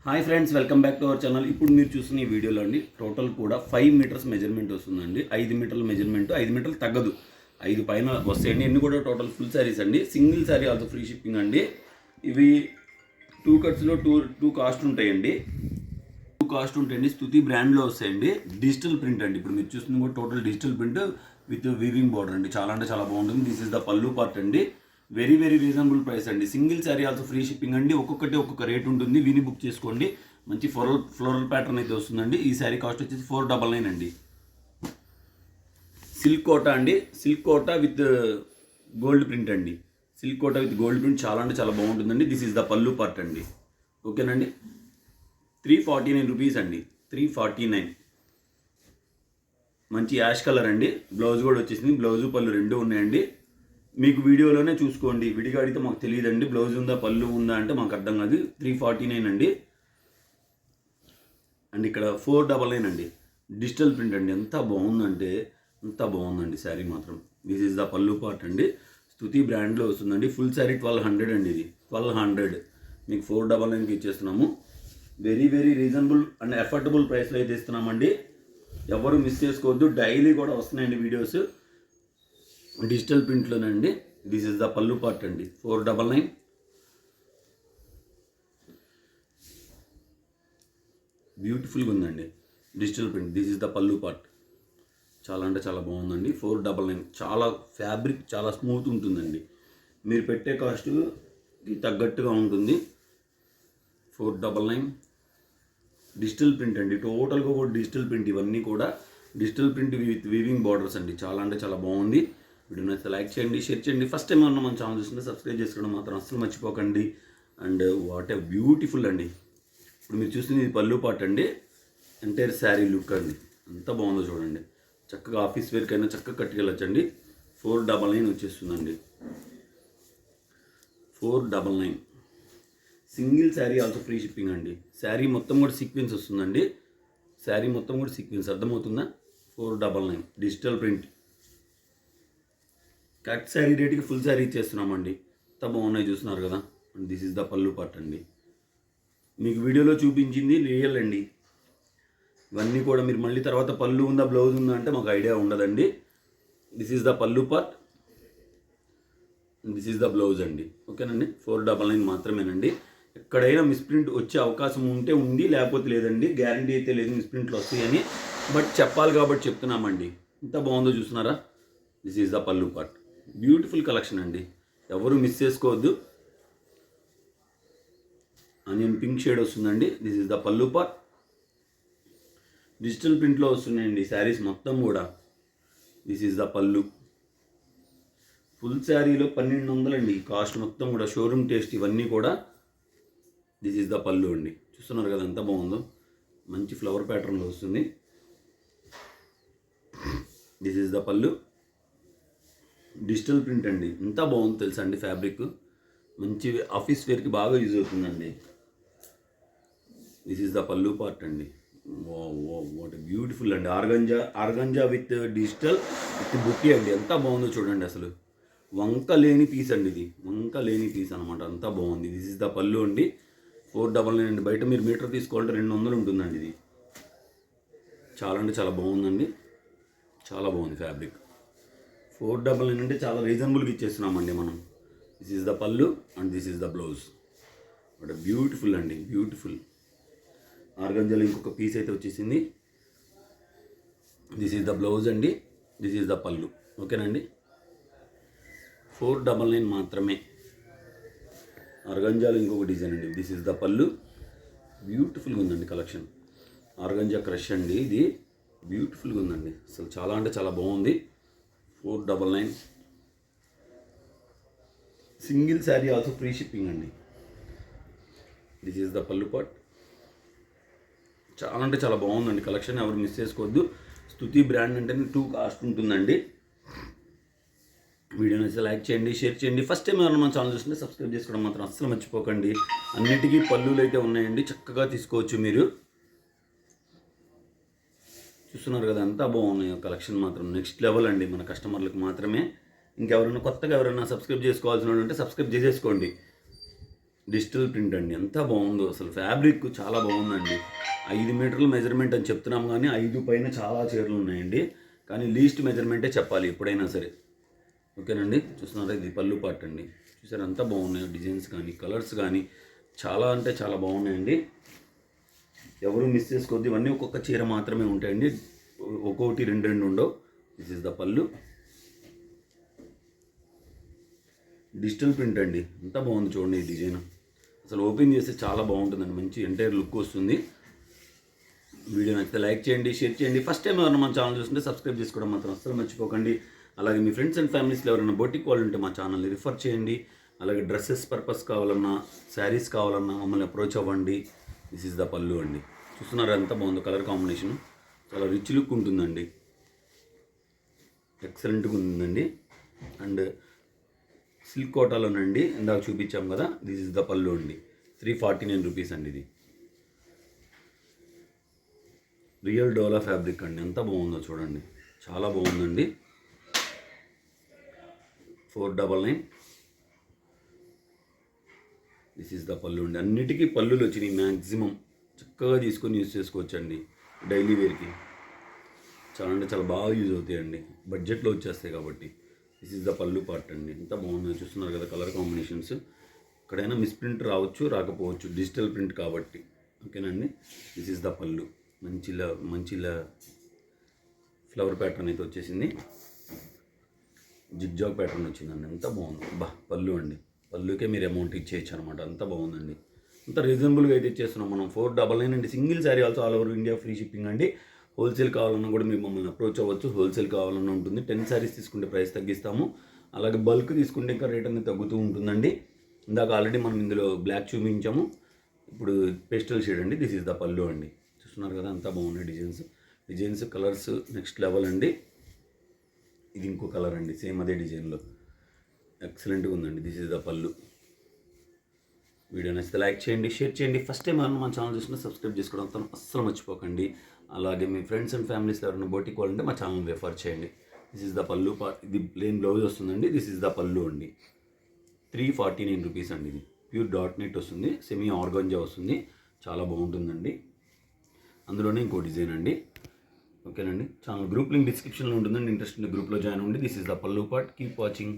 Hi friends, welcome back to our channel. ఇప్పుడు మీరు చూస్తున్న ఈ వీడియోలో అండి టోటల్ కూడా 5 మీటర్స్ మెజర్మెంట్ వస్తుందండి. 5 మీటర్ల మెజర్మెంట్, 5 మీటర్లు తగ్గదు, 5 పైన వస్తాయండి. ఇన్ని కూడా టోటల్ ఫుల్ శారీస్ అండి. Single sari also free shipping అండి. ఇవి 2 కట్స్లో టూ కాస్ట్ ఉంటాయండి. స్తుతి బ్రాండ్లో వస్తాయండి. డిజిటల్ ప్రింట్ అండి. ఇప్పుడు మీరు చూస్తుంది కూడా total digital print with weaving border అండి. చాలా అంటే చాలా బాగుంటుంది. This is the pallu part అండి. వెరీ వెరీ రీజనబుల్ ప్రైస్ అండి. Single sari also free shipping అండి. ఒక్కొక్కటి ఒక్కొక్క రేట్ ఉంటుంది. విని బుక్ చేసుకోండి. మంచి ఫ్లోరల్ ప్యాటర్న్ అయితే వస్తుందండి. ఈ శారీ కాస్ట్ వచ్చేసి 499 అండి. సిల్క్ కోటా అండి. Silk Kota with gold print అండి. Silk Kota with gold print చాలా అంటే చాలా బాగుంటుందండి. This is the pallu part అండి. ఓకేనండి. 349 రూపీస్ అండి. 349. మంచి యాష్ కలర్ అండి. బ్లౌజ్ కూడా వచ్చేసింది. బ్లౌజు పళ్ళు రెండు ఉన్నాయండి. మీకు వీడియోలోనే చూసుకోండి. విడిగా అడిగితే మాకు తెలియదండి. బ్లౌజ్ ఉందా పళ్ళు ఉందా అంటే మాకు అర్థం కాదు. 349 అండి. అండ్ ఇక్కడ 499 అండి. డిజిటల్ ప్రింట్ అండి. ఎంత బాగుందంటే అంత బాగుందండి శారీ మాత్రం. This is the pallu part అండి. స్తుతి బ్రాండ్లో వస్తుందండి. ఫుల్ శారీ 1200 అండి. ఇది 1200 మీకు 499కి ఇచ్చేస్తున్నాము. Very very reasonable and affordable ప్రైస్లో అయితే ఇస్తున్నామండి. ఎవరు మిస్ చేసుకోవద్దు. డైలీ కూడా వస్తున్నాయండి వీడియోస్ డిజిటల్ ప్రింట్లోనండి. This is the pallu part అండి. 499. బ్యూటిఫుల్గా ఉందండి digital print. This is the pallu part. చాలా అంటే చాలా బాగుందండి. 499. చాలా ఫ్యాబ్రిక్ చాలా స్మూత్ ఉంటుందండి. మీరు పెట్టే కాస్ట్కి తగ్గట్టుగా ఉంటుంది. 499. డిజిటల్ ప్రింట్ అండి. టోటల్గా కూడా డిజిటల్ ప్రింట్. ఇవన్నీ కూడా digital print with weaving borders అండి. చాలా అంటే చాలా బాగుంది. వీడియో నచ్చితే లైక్ చేయండి, షేర్ చేయండి. ఫస్ట్ టైం ఏమన్నా మన ఛానల్ చూస్తుంటే సబ్స్క్రైబ్ చేసుకోవడం మాత్రం అస్సలు మర్చిపోకండి. అండ్ వాట్ ఏ బ్యూటిఫుల్ అండి. ఇప్పుడు మీరు చూస్తుంది ఇది పల్లు పార్ట్ అండి. ఎంటైర్ శారీ లుక్ అండి. ఎంత బాగుందో చూడండి. చక్కగా ఆఫీస్ వేర్కైనా చక్కగా కట్టుకెళ్ళొచ్చండి. 499 వచ్చేస్తుందండి. 499. Single sari also free shipping అండి. శారీ మొత్తం కూడా సీక్వెన్స్ వస్తుందండి. శారీ మొత్తం కూడా సీక్వెన్స్ అర్థమవుతుందా? 499. Digital print. కట్ శారీ రేట్కి ఫుల్ శారీ ఇచ్చేస్తున్నామండి. ఎంత బాగున్నాయి చూస్తున్నారు కదా. And this is the pallu part అండి. మీకు వీడియోలో చూపించింది రియల్ అండి. ఇవన్నీ కూడా మీరు మళ్ళీ తర్వాత పళ్ళు ఉందా బ్లౌజ్ ఉందా అంటే మాకు ఐడియా ఉండదండి. This is the pallu part. This is the blouse అండి. ఓకేనండి. 499 మాత్రమేనండి. ఎక్కడైనా మిస్ప్రింట్ వచ్చే అవకాశం ఉంటే ఉంది, లేకపోతే లేదండి. గ్యారంటీ అయితే లేదు మిస్ప్రింట్లు వస్తాయని. బట్ చెప్పాలి కాబట్టి చెప్తున్నామండి. ఎంత బాగుందో చూస్తున్నారా. This is the pallu part. Beautiful collection అండి. ఎవరు మిస్ చేసుకోవద్దు. ఆనియన్ పింక్ షేడ్ వస్తుందండి. This is the pallu part. Digital ప్రింట్లో వస్తున్నాయండి శారీస్ మొత్తం కూడా. దిస్ ఈజ్ ద పల్లు. ఫుల్ శారీలో 1200 అండి కాస్ట్ మొత్తం కూడా. షోరూమ్ టేస్ట్ ఇవన్నీ కూడా. దిస్ ఈజ్ ద పల్లు అండి. చూస్తున్నారు కదా ఎంత బాగుందో. మంచి ఫ్లవర్ ప్యాటర్న్లో వస్తుంది. దిస్ ఈజ్ ద పల్లు. డిజిటల్ ప్రింట్ అండి. ఎంత బాగుంది తెలుసా అండి. ఫ్యాబ్రిక్ మంచి ఆఫీస్ వేర్కి బాగా యూజ్ అవుతుందండి. This is the pallu part అండి. వాట్ బ్యూటిఫుల్ అండి. ఆర్గంజా విత్ డిజిటల్ విత్ బుట్టి అండి. ఎంత బాగుందో చూడండి. అసలు వంక లేని పీస్ అండి. ఇది వంక లేని పీస్ అనమాట. అంతా బాగుంది. దిస్ ఇస్ ద పల్లు అండి. 499 అండి. బయట మీరు మీటర్ తీసుకోవాలంటే 200 ఉంటుందండి. ఇది చాలా అంటే చాలా బాగుందండి. చాలా బాగుంది ఫ్యాబ్రిక్. 499 అంటే చాలా రీజనబుల్గా ఇచ్చేస్తున్నామండి మనం. దిస్ ఈజ్ ద పల్లు and this is the blouse. But beautiful అండి. బ్యూటిఫుల్. ఆర్గంజాలో ఇంకొక పీస్ అయితే వచ్చేసింది. దిస్ ఈజ్ ద బ్లౌజ్ అండి. దిస్ ఈజ్ ద పల్లు. ఓకేనండి. 499 మాత్రమే. ఆర్గంజాలో ఇంకొక డిజైన్ అండి. దిస్ ఈజ్ ద పల్లు. బ్యూటిఫుల్గా ఉందండి కలెక్షన్. ఆర్గంజా క్రష్ అండి. ఇది బ్యూటిఫుల్గా ఉందండి. అసలు చాలా అంటే చాలా బాగుంది. 499. Single sari also free shipping అండి. This is the pallu part. చాలా అంటే చాలా బాగుందండి కలెక్షన్. ఎవరు మిస్ చేసుకోవద్దు. స్తుతి బ్రాండ్ అంటేనే 2 కాస్ట్ ఉంటుందండి. వీడియో నచ్చితే లైక్ చేయండి, షేర్ చేయండి. ఫస్ట్ టైం ఎవరైనా మన ఛానల్ చూస్తుంటే సబ్స్క్రైబ్ చేసుకోవడం మాత్రం అస్సలు మర్చిపోకండి. అన్నిటికీ పళ్ళులు అయితే ఉన్నాయండి. చక్కగా తీసుకోవచ్చు మీరు. చూస్తున్నారు కదా ఎంత బాగున్నాయో కలెక్షన్ మాత్రం. నెక్స్ట్ లెవెల్ అండి మన కస్టమర్లకు మాత్రమే. ఇంకెవరైనా కొత్తగా ఎవరైనా సబ్స్క్రైబ్ చేసుకోవాల్సిన ఉంటే సబ్స్క్రైబ్ చేసేసుకోండి. డిజిటల్ ప్రింట్ అండి, ఎంత బాగుందో అసలు. ఫ్యాబ్రిక్ చాలా బాగుందండి. 5 మీటర్ల మెజర్మెంట్ అని చెప్తున్నాం కానీ 5 పైన చాలా చీరలు ఉన్నాయండి. కానీ లీస్ట్ మెజర్మెంటే చెప్పాలి ఎప్పుడైనా సరే. ఓకేనండి, చూస్తున్నారా, ఇది పళ్ళు పార్ట్ అండి. చూసారా ఎంత బాగున్నాయో డిజైన్స్ కానీ కలర్స్ కానీ, చాలా అంటే చాలా బాగున్నాయండి. ఎవరు మిస్ చేసుకోవద్దు. ఇవన్నీ ఒక్కొక్క చీర మాత్రమే ఉంటాయండి, ఒక్కొక్కటి రెండు రెండు ఉండవు. దిస్ ఇస్ ద పళ్ళు. డిజిటల్ ప్రింట్ అండి, ఎంత బాగుంది చూడండి ఈ డిజైన్. అసలు ఓపెన్ చేస్తే చాలా బాగుంటుందండి, మంచి ఎంటైర్ లుక్ వస్తుంది. వీడియో నచ్చితే లైక్ చేయండి, షేర్ చేయండి. ఫస్ట్ టైం ఎవరైనా మన ఛానల్ చూస్తుంటే సబ్స్క్రైబ్ చేసుకోవడం మాత్రం అస్సలు మర్చిపోకండి. అలాగే మీ ఫ్రెండ్స్ అండ్ ఫ్యామిలీస్లో ఎవరైనా బొటిక్ వాళ్ళు ఉంటే మా ఛానల్ని రిఫర్ చేయండి. అలాగే డ్రెస్సెస్ పర్పస్ కావాలన్నా, శారీస్ కావాలన్నా మమ్మల్ని అప్రోచ్ అవ్వండి. దిస్ ఈజ్ ద పళ్ళు అండి. చూస్తున్నారా ఎంత బాగుందో కలర్ కాంబినేషన్, చాలా రిచ్ లుక్ ఉంటుందండి, ఎక్సలెంట్గా ఉందండి. అండ్ సిల్క్ కోటాలోనండి, ఇందాక చూపించాం కదా, దిస్ ఇస్ ద పళ్ళు అండి. 349 రూపీస్ అండి. ఇది రియల్ డోలా ఫ్యాబ్రిక్ అండి, ఎంత బాగుందో చూడండి, చాలా బాగుందండి. 499. దిస్ ఈస్ ద పళ్ళు అండి. అన్నిటికీ పళ్ళులు వచ్చినాయి మ్యాక్సిమం. చక్కగా తీసుకొని యూజ్ చేసుకోవచ్చండి డైలీ వేర్కి. చాలా అంటే చాలా బాగా యూజ్ అవుతాయండి, బడ్జెట్లో వచ్చేస్తాయి కాబట్టి. దిస్ ఈస్ ద పళ్ళు పార్ట్ అండి, ఎంత బాగుందో చూస్తున్నారు కదా కలర్ కాంబినేషన్స్. ఎక్కడైనా మిస్ ప్రింట్ రావచ్చు, రాకపోవచ్చు, డిజిటల్ ప్రింట్ కాబట్టి. ఓకేనండి, దిస్ ఈస్ ద పళ్ళు. మంచిలా ఫ్లవర్ ప్యాటర్న్ అయితే వచ్చేసింది, జిగ్జాగ్ ప్యాటర్న్ వచ్చిందండి, ఎంత బాగుంది. పళ్ళు అండి, పళ్ళుకే మీరు అమౌంట్ ఇచ్చేయచ్చు అనమాట, అంత బాగుందండి. అంత రీజనబుల్గా అయితే ఇచ్చేస్తున్నాం మనం. 499 అండి. Single sari also all over India free shipping అండి. హోల్సేల్ కావాలన్నా కూడా మీరు మమ్మల్ని అప్రోచ్ అవ్వచ్చు. హోల్సేల్ కావాలన్నా ఉంటుంది. 10 శారీస్ తీసుకుంటే ప్రైస్ తగ్గిస్తాము. అలాగే బల్క్ తీసుకుంటే ఇంకా రేట్ అనేది తగ్గుతూ ఉంటుందండి. ఇందాక ఆల్రెడీ మనం ఇందులో బ్లాక్ చూపించాము, ఇప్పుడు పేస్టల్ షేడ్ అండి. దిస్ ఈజ్ ద పళ్ళు అండి. చూస్తున్నారు కదా అంతా బాగున్నాయి డిజైన్స్ కలర్స్ నెక్స్ట్ లెవెల్ అండి. ఇది ఇంకో కలర్ అండి, సేమ్ అదే డిజైన్లో ఎక్సలెంట్గా ఉందండి. దిస్ ఈజ్ ద పళ్ళు. వీడియో నచ్చితే లైక్ చేయండి, షేర్ చేయండి. ఫస్ట్ టైం ఎవరైనా మన ఛానల్ చూసినా సబ్స్క్రైబ్ చేసుకోవడం అస్సలు మర్చిపోకండి. అలాగే మీ ఫ్రెండ్స్ అండ్ ఫ్యామిలీస్లో ఎవరైనా బొటిక్ వాళ్ళు ఉంటే మా ఛానల్ రెఫర్ చేయండి. దిస్ ఈజ్ ద పళ్ళు పార్ట్. ఇది ప్లెయిన్ బ్లౌజ్ వస్తుందండి. దిస్ ఈజ్ ద పళ్ళు అండి. 349 రూపీస్ అండి. ఇది ప్యూర్ డాట్ నెట్ వస్తుంది, సెమీ ఆర్గంజా వస్తుంది, చాలా బాగుంటుందండి. అందులోనే ఇంకో డిజైన్ అండి. ఓకేనండి, ఛానల్ గ్రూప్ లింక్ డిస్క్రిప్షన్లో ఉంటుందండి. ఇంట్రెస్ట్ ఉన్న గ్రూప్లో జాయిన్ అవ్వండి. దిస్ ఈజ్ ద పళ్ళు పార్ట్. Keep watching.